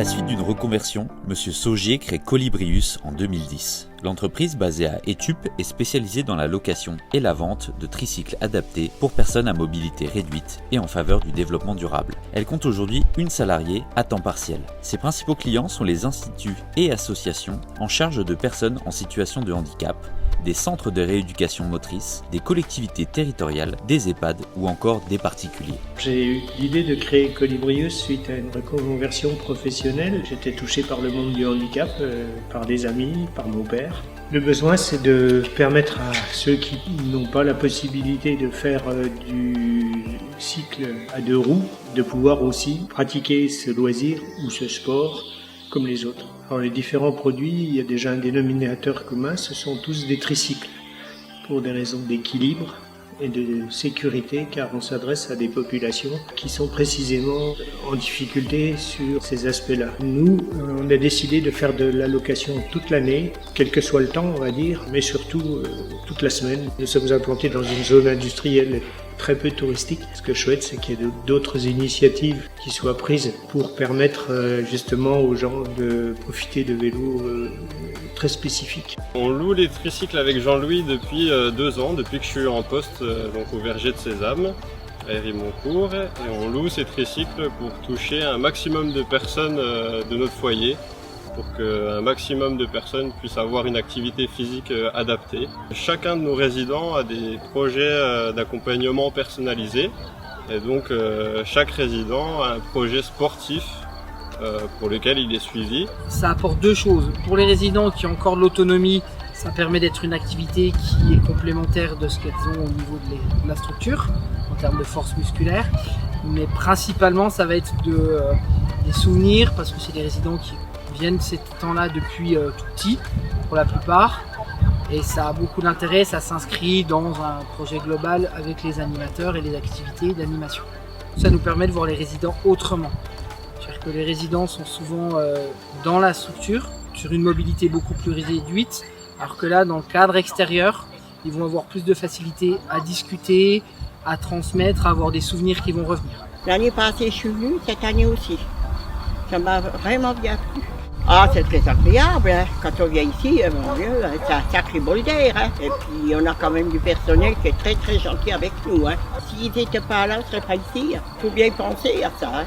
la suite d'une reconversion, M. Saugier crée Colibrius en 2010. L'entreprise basée à Étup est spécialisée dans la location et la vente de tricycles adaptés pour personnes à mobilité réduite et en faveur du développement durable. Elle compte aujourd'hui une salariée à temps partiel. Ses principaux clients sont les instituts et associations en charge de personnes en situation de handicap, des centres de rééducation motrice, des collectivités territoriales, des EHPAD ou encore des particuliers. J'ai eu l'idée de créer Colibrius suite à une reconversion professionnelle. J'étais touché par le monde du handicap, par des amis, par mon père. Le besoin, c'est de permettre à ceux qui n'ont pas la possibilité de faire du cycle à deux roues, de pouvoir aussi pratiquer ce loisir ou ce sport comme les autres. Alors les différents produits, il y a déjà un dénominateur commun, ce sont tous des tricycles, pour des raisons d'équilibre et de sécurité, car on s'adresse à des populations qui sont précisément en difficulté sur ces aspects-là. Nous, on a décidé de faire de la location toute l'année, quel que soit le temps, on va dire, mais surtout toute la semaine. Nous sommes implantés dans une zone industrielle très peu touristique. Ce que je souhaite, c'est qu'il y ait d'autres initiatives qui soient prises pour permettre justement aux gens de profiter de vélos très spécifiques. On loue les tricycles avec Jean-Louis depuis 2 ans, depuis que je suis en poste donc au verger de Sésame, à Hérimoncourt, et on loue ces tricycles pour toucher un maximum de personnes de notre foyer, pour qu'un maximum de personnes puissent avoir une activité physique adaptée. Chacun de nos résidents a des projets d'accompagnement personnalisés, et donc chaque résident a un projet sportif pour lequel il est suivi. Ça apporte deux choses. Pour les résidents qui ont encore de l'autonomie, ça permet d'être une activité qui est complémentaire de ce qu'elles ont au niveau de la structure, en termes de force musculaire. Mais principalement, ça va être des souvenirs, parce que c'est des résidents qui viennent ces temps-là depuis tout petit, pour la plupart. Et ça a beaucoup d'intérêt, ça s'inscrit dans un projet global avec les animateurs et les activités d'animation. Ça nous permet de voir les résidents autrement. C'est-à-dire que les résidents sont souvent dans la structure, sur une mobilité beaucoup plus réduite, alors que là, dans le cadre extérieur, ils vont avoir plus de facilité à discuter, à transmettre, à avoir des souvenirs qui vont revenir. L'année passée, je suis venue, cette année aussi. Ça m'a vraiment bien plu. Ah, c'est très agréable, hein. Quand on vient ici, mon Dieu, c'est un sacré bol d'air, hein. Et puis on a quand même du personnel qui est très très gentil avec nous, hein. S'ils n'étaient pas là, on ne serait pas ici. Il faut bien penser à ça, hein.